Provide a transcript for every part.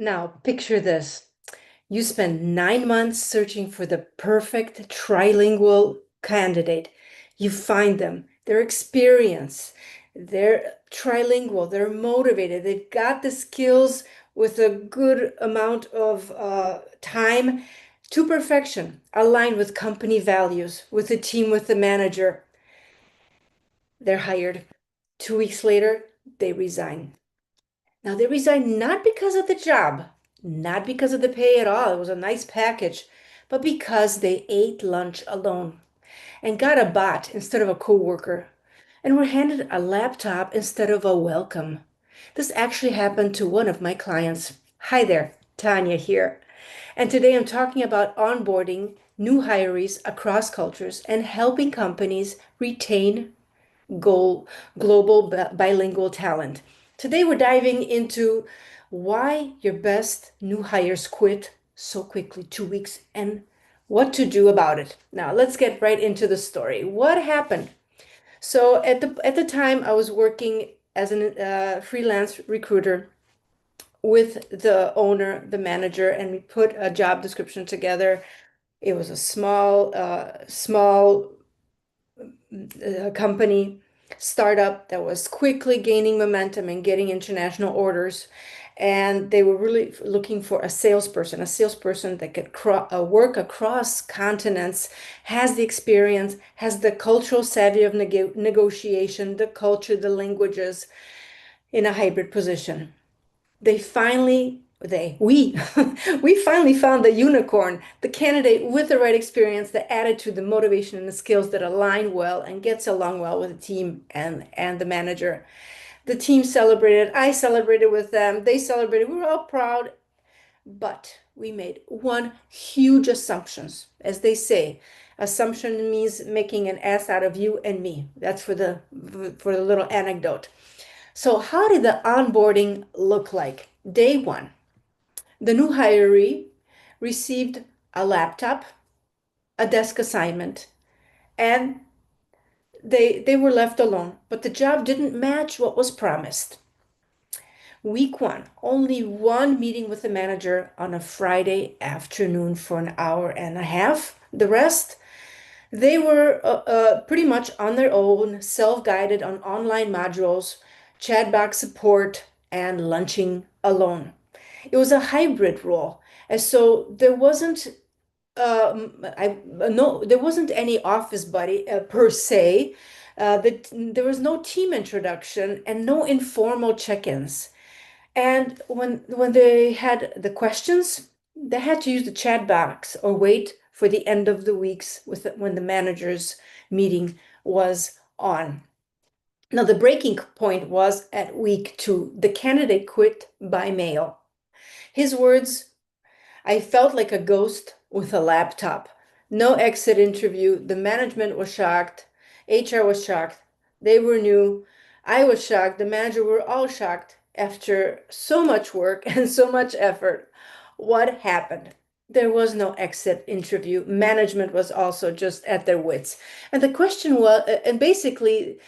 Now, picture this. You spend 9 months searching for the perfect trilingual candidate. You find them, they're experienced, they're trilingual, they're motivated, they've got the skills with a good amount of time to perfection, aligned with company values, with the team, with the manager. They're hired. 2 weeks later, they resign. Now, they resigned not because of the job, not because of the pay at all. It was a nice package, but because they ate lunch alone and got a bot instead of a coworker and were handed a laptop instead of a welcome. This actually happened to one of my clients. Hi there, Tanya here. And today I'm talking about onboarding new hirees across cultures and helping companies retain goal, global bilingual talent. Today, we're diving into why your best new hires quit so quickly, 2 weeks, and what to do about it. Now, let's get right into the story. What happened? So, at the time, I was working as a freelance recruiter with the owner, the manager, and we put a job description together. It was a small company startup that was quickly gaining momentum and getting international orders. And they were really looking for a salesperson that could work across continents, has the experience, has the cultural savvy of negotiation, the culture, the languages in a hybrid position. We we finally found the unicorn, the candidate with the right experience, the attitude, the motivation, and the skills that align well and gets along well with the team and the manager. The team celebrated, I celebrated with them, they celebrated, we were all proud, but we made one huge assumptions. As they say, assumption means making an ass out of you and me. That's for the little anecdote. So how did the onboarding look like? Day one, the new hiree received a laptop, a desk assignment, and they were left alone. But the job didn't match what was promised. Week one, only one meeting with the manager on a Friday afternoon for an hour and a half. The rest, they were pretty much on their own, self-guided on online modules, chat box support, and lunching alone. It was a hybrid role. And so there wasn't I no there wasn't any office buddy per se. There was no team introduction and no informal check-ins. And when they had the questions, they had to use the chat box or wait for the end of the weeks when the manager's meeting was on. Now, the breaking point was at week two. The candidate quit by mail. His words, I felt like a ghost with a laptop. No exit interview. The management was shocked. HR was shocked. They were new. I was shocked. The manager were all shocked after so much work and so much effort. What happened? There was no exit interview. Management was also just at their wits. And the question was, and basically,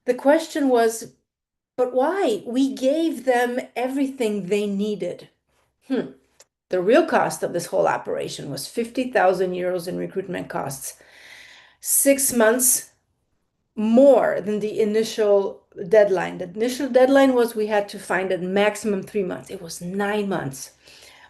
the question was, but why? We gave them everything they needed. Hmm. The real cost of this whole operation was 50,000 euros in recruitment costs, 6 months more than the initial deadline. The initial deadline was we had to find a maximum 3 months. It was 9 months.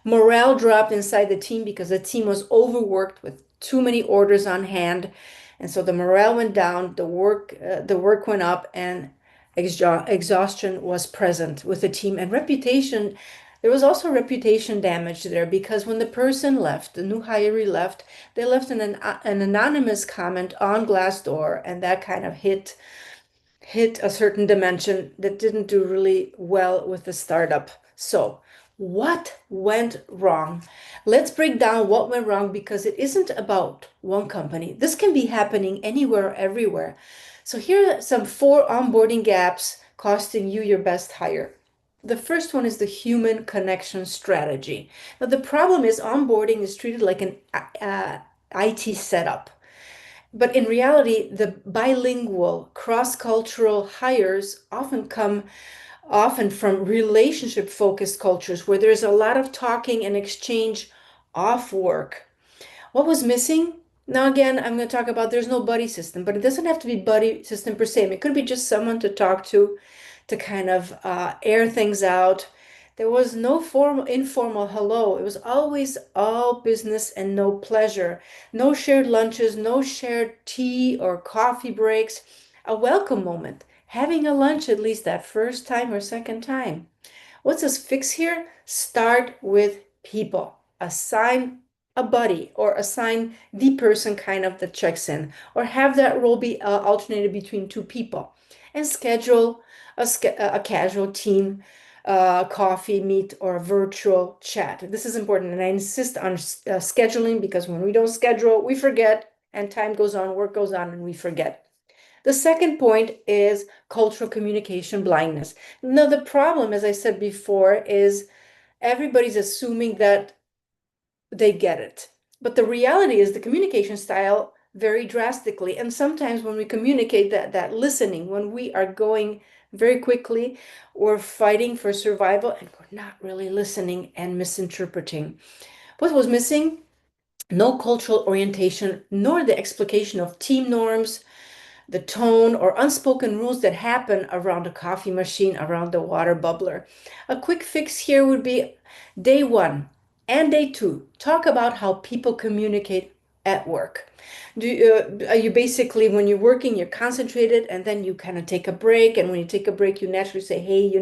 Morale dropped inside the team because the team was overworked with too many orders on hand. And so the morale went down, the work went up, and exhaustion was present with the team. And reputation, there was also reputation damage there because when the person left, the new hiree left, they left an anonymous comment on Glassdoor, and that kind of hit a certain dimension that didn't do really well with the startup. So, what went wrong? Let's break down what went wrong because it isn't about one company. This can be happening anywhere, everywhere. So, here are some four onboarding gaps costing you your best hire. The first one is the human connection strategy. Now, the problem is onboarding is treated like an IT setup. But in reality, the bilingual, cross-cultural hires often come often from relationship focused cultures where there's a lot of talking and exchange off work. What was missing? Now, again, I'm going to talk about there's no buddy system, but it doesn't have to be buddy system per se. It could be just someone to talk to kind of air things out. There was no formal, informal hello. It was always all business and no pleasure. No shared lunches, no shared tea or coffee breaks. A welcome moment. Having a lunch at least that first time or second time. What's this fix here? Start with people. Assign a buddy or assign the person kind of that checks in, or have that role be alternated between two people, and schedule a casual team coffee meet or a virtual chat. This is important, and I insist on scheduling because when we don't schedule, we forget, and time goes on, work goes on, and we forget. The second point is cultural communication blindness. Now, the problem, as I said before, is everybody's assuming that they get it. But the reality is the communication style vary drastically. And sometimes when we communicate that listening, when we are going very quickly, we're fighting for survival and we're not really listening and misinterpreting. What was missing? No cultural orientation, nor the explication of team norms, the tone, or unspoken rules that happen around a coffee machine, around the water bubbler. A quick fix here would be day one and day two. Talk about how people communicate at work. Are you basically, when you're working, you're concentrated and then you kind of take a break? And when you take a break, you naturally say, hey,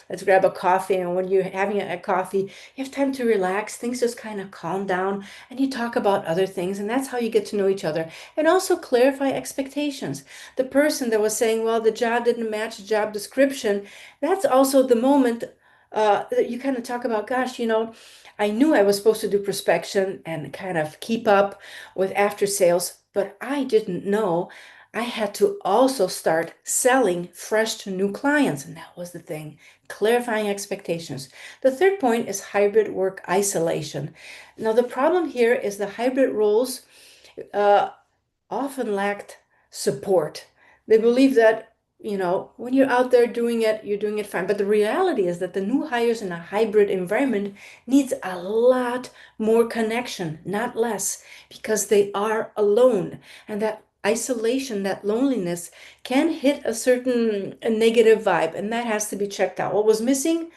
let's grab a coffee. And when you're having a coffee, you have time to relax. Things just kind of calm down and you talk about other things. And that's how you get to know each other. And also clarify expectations. The person that was saying, well, the job didn't match the job description, that's also the moment that you kind of talk about, gosh, I knew I was supposed to do prospection and kind of keep up with after sales, but I didn't know I had to also start selling fresh to new clients. And that was the thing, clarifying expectations. The third point is hybrid work isolation. Now, the problem here is the hybrid roles uh, often lacked support. They believe that, when you're out there doing it, you're doing it fine. But the reality is that the new hires in a hybrid environment needs a lot more connection, not less, because they are alone. And that isolation, that loneliness can hit a negative vibe, and that has to be checked out. What was missing?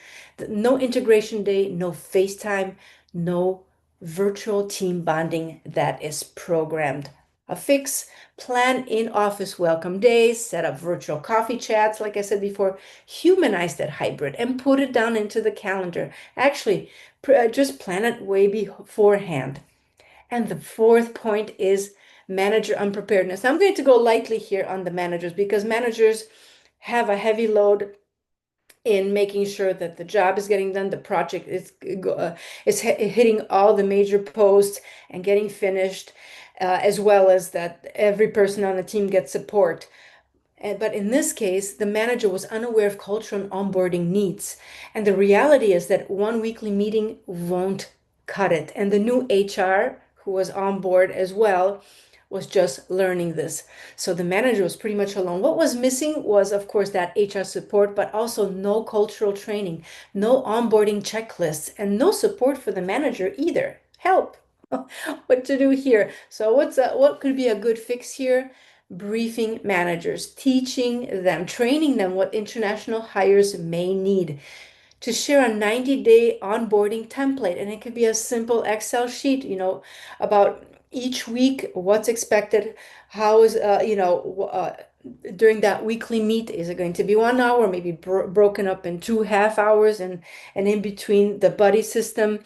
No integration day, no FaceTime, no virtual team bonding that is programmed. A fix, plan in office welcome days, set up virtual coffee chats, like I said before, humanize that hybrid and put it down into the calendar. Actually, just plan it way beforehand. And the fourth point is manager unpreparedness. Now, I'm going to go lightly here on the managers because managers have a heavy load in making sure that the job is getting done, the project is hitting all the major posts and getting finished, as well as that every person on the team gets support. But in this case, the manager was unaware of culture and onboarding needs. And the reality is that one weekly meeting won't cut it. And the new HR, who was on board as well, was just learning this. So the manager was pretty much alone. What was missing was, of course, that HR support, but also no cultural training, no onboarding checklists, and no support for the manager either. Help! What to do here? So what could be a good fix here? Briefing managers, teaching them, training them what international hires may need, to share a 90-day onboarding template. And it could be a simple Excel sheet, about each week, what's expected, how is, during that weekly meet, is it going to be 1 hour, maybe broken up in 2 half hours, and in between the buddy system.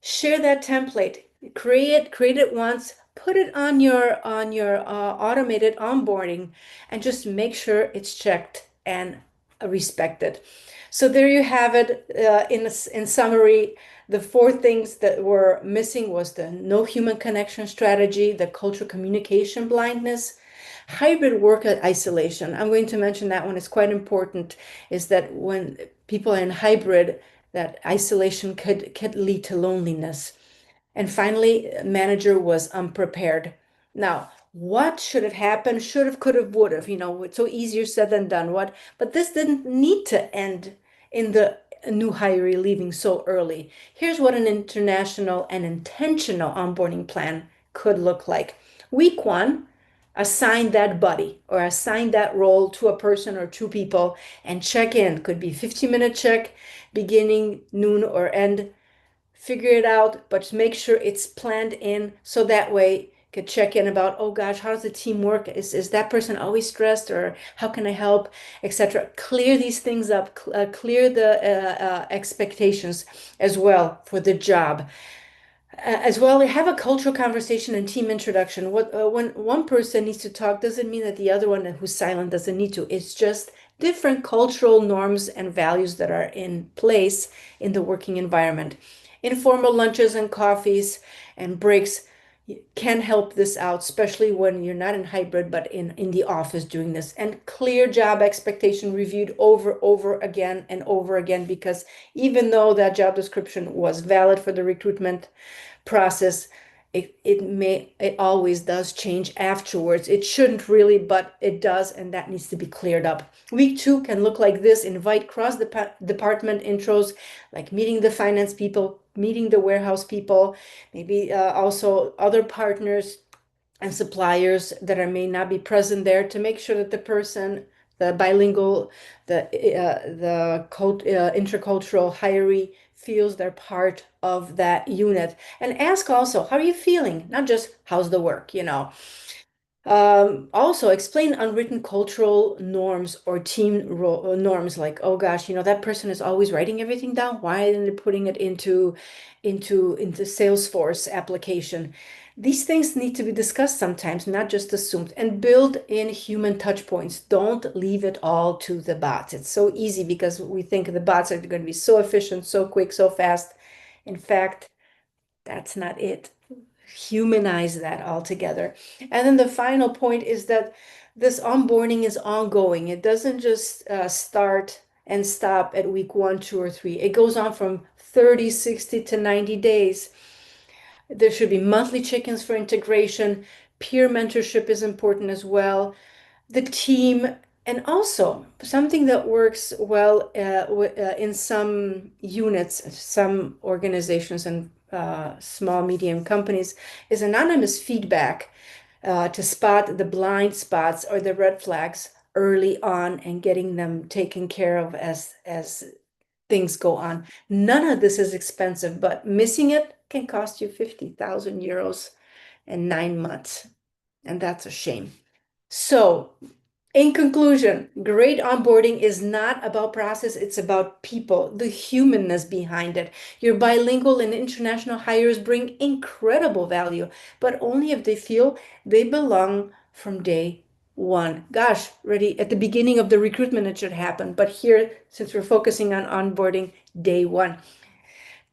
Share that template, create it once, put it on your automated onboarding, and just make sure it's checked and respected. So there you have it. In summary, the four things that were missing was the no human connection strategy, the cultural communication blindness, hybrid work isolation. I'm going to mention that one. It's quite important, is that when people are in hybrid, that isolation could lead to loneliness. And finally, manager was unprepared. Now, what should have happened? Should have, could have, would have. It's so easier said than done. But this didn't need to end in the new hiree leaving so early. Here's what an international and intentional onboarding plan could look like. Week one, assign that buddy or assign that role to a person or two people and check in. Could be 15-minute check, beginning, noon, or end. Figure it out, but make sure it's planned in so that way you could check in about, oh gosh, how does the team work? Is that person always stressed, or how can I help, etc. Clear these things up, clear the expectations as well for the job. As well, have a cultural conversation and team introduction. When one person needs to talk doesn't mean that the other one who's silent doesn't need to. It's just different cultural norms and values that are in place in the working environment. Informal lunches and coffees and breaks can help this out, especially when you're not in hybrid, but in the office doing this. And clear job expectation reviewed over again and over again, because even though that job description was valid for the recruitment process, it always does change afterwards. It shouldn't really, but it does, and that needs to be cleared up. Week two can look like this: invite cross department intros, like meeting the finance people, meeting the warehouse people, maybe also other partners and suppliers that may not be present there, to make sure that the person, the bilingual, the intercultural hiree feels they're part of that unit. And ask also, how are you feeling? Not just how's the work, you know. Also, explain unwritten cultural norms or team norms, like, oh gosh, you know, that person is always writing everything down. Why aren't they putting it into Salesforce application? These things need to be discussed sometimes, not just assumed, and build in human touch points. Don't leave it all to the bots. It's so easy because we think the bots are going to be so efficient, so quick, so fast. In fact, that's not it. Humanize that altogether. And then the final point is that this onboarding is ongoing. It doesn't just start and stop at week one, two, or three. It goes on from 30, 60 to 90 days. There should be monthly check-ins for integration. Peer mentorship is important as well. The team, and also something that works well in some units, some organizations, and small, medium companies, is anonymous feedback to spot the blind spots or the red flags early on and getting them taken care of as things go on. None of this is expensive, but missing it can cost you 50,000 euros in 9 months. And that's a shame. So, in conclusion, great onboarding is not about process, it's about people, the humanness behind it. Your bilingual and international hires bring incredible value, but only if they feel they belong from day one. Gosh, ready at the beginning of the recruitment, it should happen. But here, since we're focusing on onboarding, day one.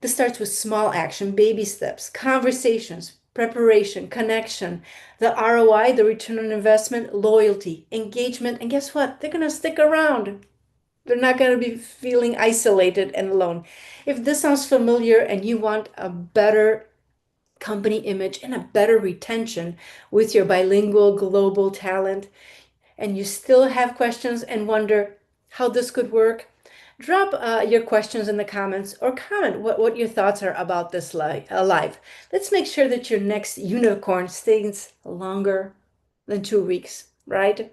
This starts with small action, baby steps, conversations, preparation, connection, the ROI, the return on investment, loyalty, engagement, and guess what? They're going to stick around. They're not going to be feeling isolated and alone. If this sounds familiar and you want a better company image and a better retention with your bilingual global talent, and you still have questions and wonder how this could work, drop your questions in the comments, or comment what your thoughts are about this live. Let's make sure that your next unicorn stays longer than 2 weeks, right?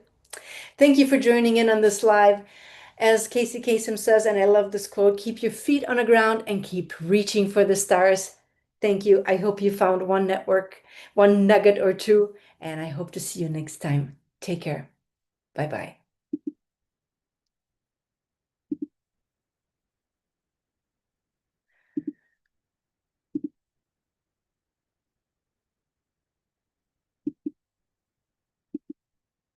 Thank you for joining in on this live. As Casey Kasem says, and I love this quote, keep your feet on the ground and keep reaching for the stars. Thank you. I hope you found one network, one nugget or two, and I hope to see you next time. Take care. Bye bye.